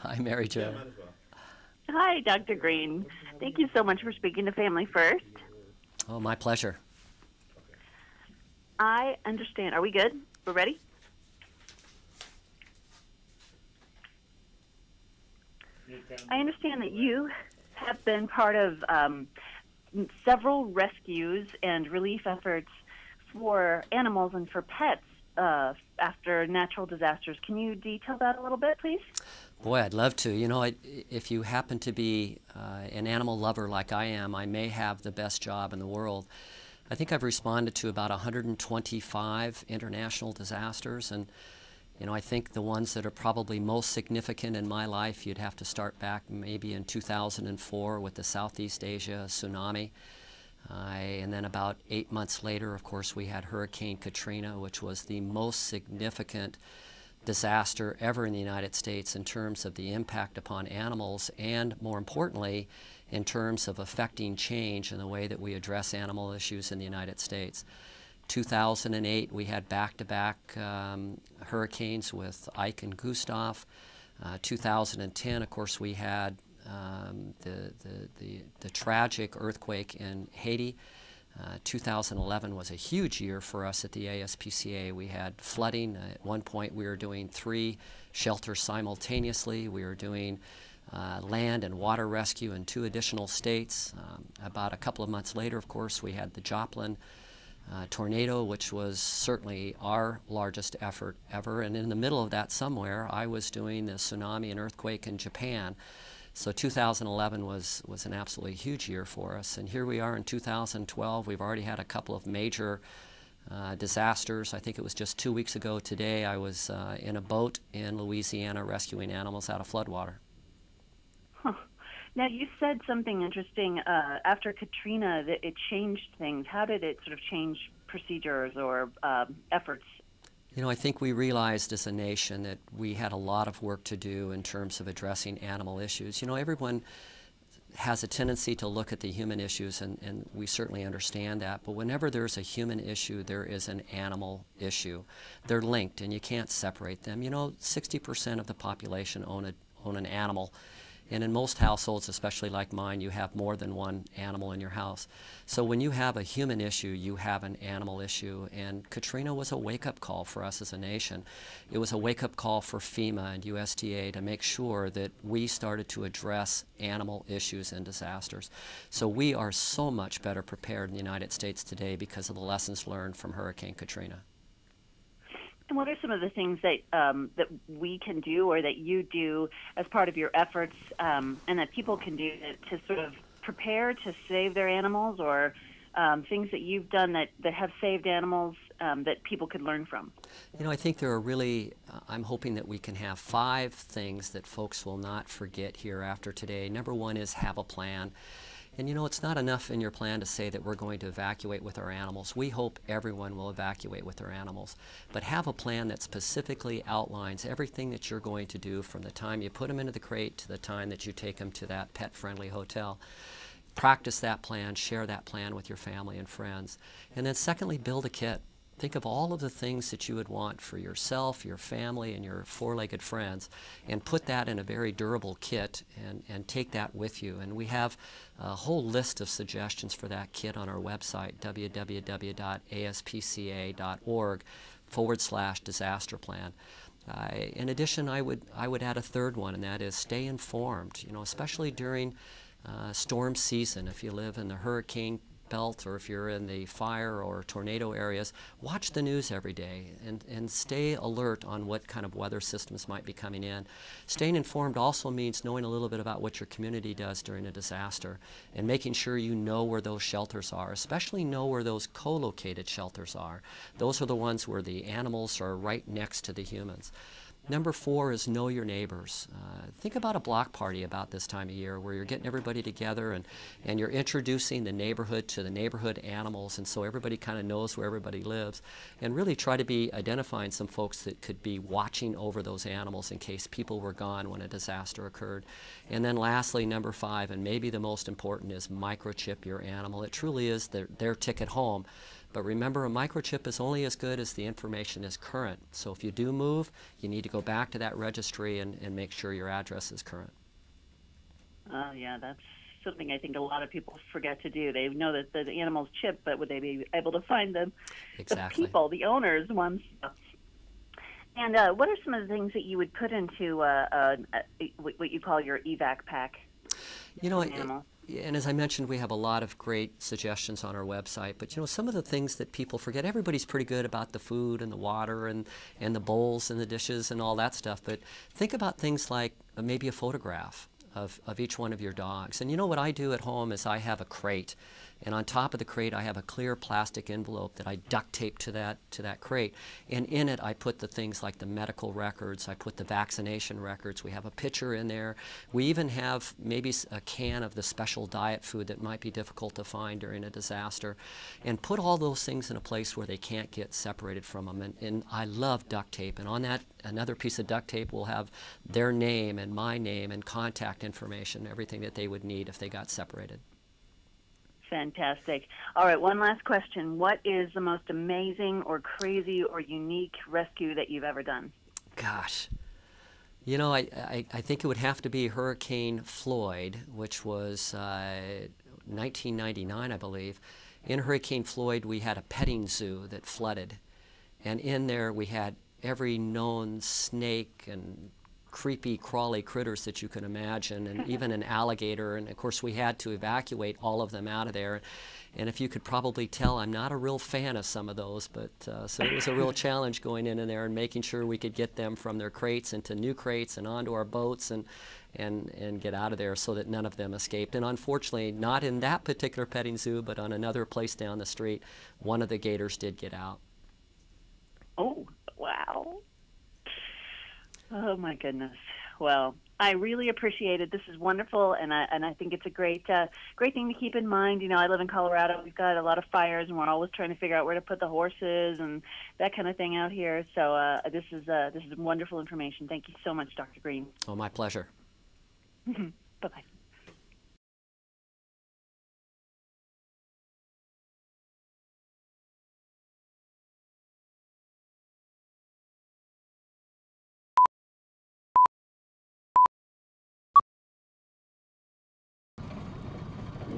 Hi, Mary Jo. Hi, Dr. Green. Thank you so much for speaking to Family First. Oh, my pleasure. I understand. Are we good? We're ready? I understand that you have been part of several rescues and relief efforts for animals and for pets after natural disasters. Can you detail that a little bit, please? Boy, I'd love to. You know, if you happen to be an animal lover like I am, I may have the best job in the world. I think I've responded to about 125 international disasters, and you know, I think the ones that are probably most significant in my life, you'd have to start back maybe in 2004 with the Southeast Asia tsunami. And then about 8 months later, of course, we had Hurricane Katrina, which was the most significant disaster ever in the United States in terms of the impact upon animals and, more importantly, in terms of affecting change in the way that we address animal issues in the United States. 2008, we had back-to-back hurricanes with Ike and Gustav. 2010, of course, we had the tragic earthquake in Haiti. 2011 was a huge year for us at the ASPCA. We had flooding. At one point, we were doing 3 shelters simultaneously. We were doing land and water rescue in 2 additional states. About a couple of months later, of course, we had the Joplin tornado, which was certainly our largest effort ever. And in the middle of that somewhere, I was doing the tsunami and earthquake in Japan. So 2011 was an absolutely huge year for us. And here we are in 2012. We've already had a couple of major disasters. I think it was just 2 weeks ago today I was in a boat in Louisiana rescuing animals out of floodwater. Huh. Now, you said something interesting after Katrina that it changed things. How did it sort of change procedures or efforts? You know, I think we realized as a nation that we had a lot of work to do in terms of addressing animal issues. You know, everyone has a tendency to look at the human issues, and we certainly understand that. But whenever there's a human issue, there is an animal issue. They're linked, and you can't separate them. You know, 60% of the population own an animal. And in most households, especially like mine, you have more than one animal in your house. So when you have a human issue, you have an animal issue. And Katrina was a wake-up call for us as a nation. It was a wake-up call for FEMA and USDA to make sure that we started to address animal issues and disasters. So we are so much better prepared in the United States today because of the lessons learned from Hurricane Katrina. And what are some of the things that that we can do or that you do as part of your efforts and that people can do to sort of prepare to save their animals, or things that you've done that have saved animals that people could learn from? You know, I think there are really, I'm hoping that we can have 5 things that folks will not forget here after today. Number 1 is have a plan. And you know, it's not enough in your plan to say that we're going to evacuate with our animals. We hope everyone will evacuate with their animals. But have a plan that specifically outlines everything that you're going to do from the time you put them into the crate to the time that you take them to that pet-friendly hotel. Practice that plan, share that plan with your family and friends. And then secondly, build a kit. Think of all of the things that you would want for yourself, your family, and your 4-legged friends, and put that in a very durable kit and take that with you. And we have a whole list of suggestions for that kit on our website, www.aspca.org/disaster plan. In addition, I would add a 3rd one, and that is stay informed. You know, especially during storm season, if you live in the hurricane belt or if you're in the fire or tornado areas, watch the news every day and stay alert on what kind of weather systems might be coming in. Staying informed also means knowing a little bit about what your community does during a disaster and making sure you know where those shelters are, especially know where those co-located shelters are. Those are the ones where the animals are right next to the humans. Number 4 is know your neighbors. Think about a block party about this time of year where you're getting everybody together and you're introducing the neighborhood to the neighborhood animals, and so everybody kind of knows where everybody lives, and really try to be identifying some folks that could be watching over those animals in case people were gone when a disaster occurred. And then lastly, number 5, and maybe the most important, is microchip your animal. It truly is their ticket home. But remember, a microchip is only as good as the information is current. So if you do move, you need to go back to that registry and make sure your address is current. Oh, yeah, that's something I think a lot of people forget to do. They know that the animal's chipped, but would they be able to find the Exactly. people, the owners, once? And what are some of the things that you would put into what you call your evac pack? You know, and as I mentioned, we have a lot of great suggestions on our website. But you know, some of the things that people forget, everybody's pretty good about the food and the water and the bowls and the dishes and all that stuff. But think about things like maybe a photograph of each one of your dogs. And you know what I do at home is I have a crate. And on top of the crate, I have a clear plastic envelope that I duct tape to that crate. And in it, I put the things like the medical records. I put the vaccination records. We have a pitcher in there. We even have maybe a can of the special diet food that might be difficult to find during a disaster. And put all those things in a place where they can't get separated from them. And I love duct tape. And on that, another piece of duct tape will have their name and my name and contact information, everything that they would need if they got separated. Fantastic. All right, one last question. What is the most amazing or crazy or unique rescue that you've ever done? Gosh. You know, I think it would have to be Hurricane Floyd, which was 1999, I believe. In Hurricane Floyd, we had a petting zoo that flooded. And in there, we had every known snake and creepy, crawly critters that you can imagine, and even an alligator. And of course, we had to evacuate all of them out of there. And if you could probably tell, I'm not a real fan of some of those, but so it was a real challenge going in there and making sure we could get them from their crates into new crates and onto our boats and get out of there so that none of them escaped. And unfortunately, not in that particular petting zoo, but on another place down the street, one of the gators did get out. Oh, wow. Oh, my goodness. Well, I really appreciate it. This is wonderful, and I think it's a great thing to keep in mind. You know, I live in Colorado. We've got a lot of fires, and we're always trying to figure out where to put the horses and that kind of thing out here. So this is wonderful information. Thank you so much, Dr. Green. Oh, my pleasure. Bye-bye.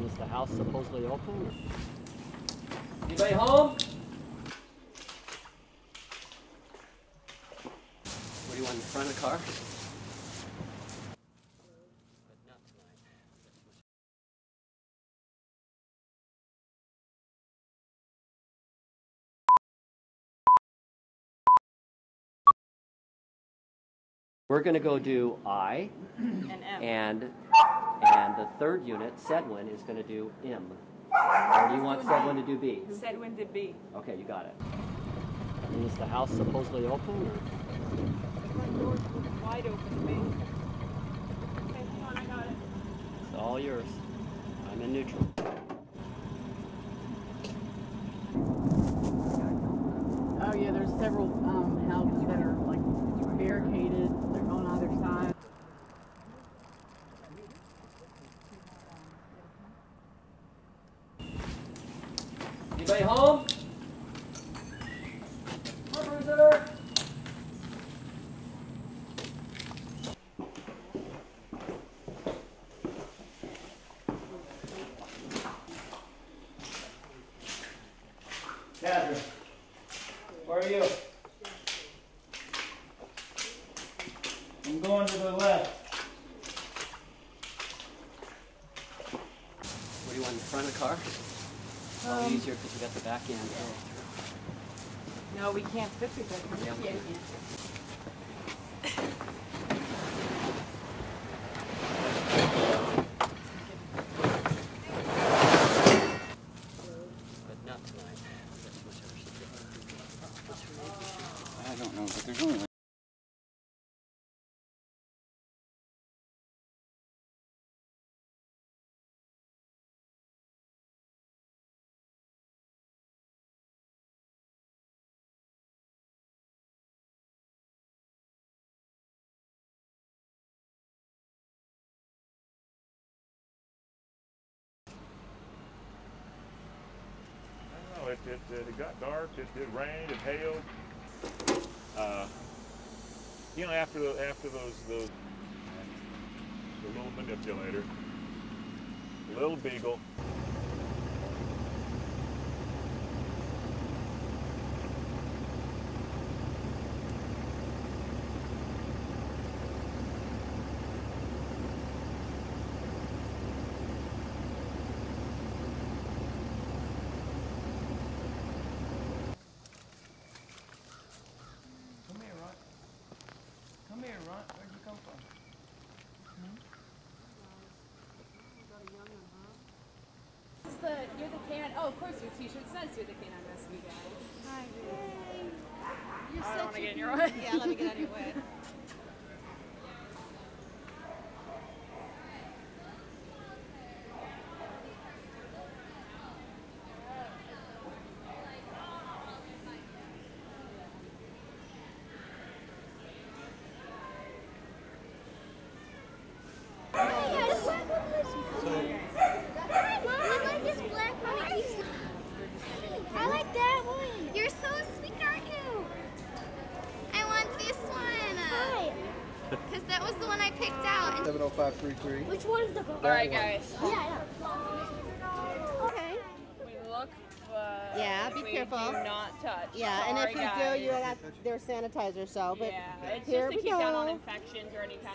Is the house supposedly open? Anybody home? What do you want, in the front of the car? We're going to go do I and the third unit, Sedwin, is going to do M. Or do you want Sedwin to do B? Sedwin did B. Okay, you got it. Is the house supposedly open? The front door's wide open to me. Okay, hang on, I got it. It's all yours. I'm in neutral. Oh yeah, there's several houses that are like barricaded. They're on either side. Anybody home? Bruiser! Catherine, where are you? I'm going to the left. What do you want, in the front of the car? Probably easier because we got the back end. No, we can't fit through that. Yeah, we Yeah, can. we can. it got dark, it rained, it hailed. You know, after those the little manipulator, little beagle. Come here, Ron. Come here, Ron. Where'd you come from? You're the canine. Oh, of course, your T-shirt says you're the canine rescue guy. Hi. You're I don't such want to a get in your way. Yeah, let me get on your way. I like that one. You're so sweet, aren't you? I want this one. Hi. Because that was the one I picked out. 70533. Which one is the All right, guys. Yeah. Okay. We look, but Yeah, be careful. We do not touch. Yeah, and Sorry, if you guys. do, you have there's sanitizer. So, but yeah, it's here just to we keep down on go. infections or any kind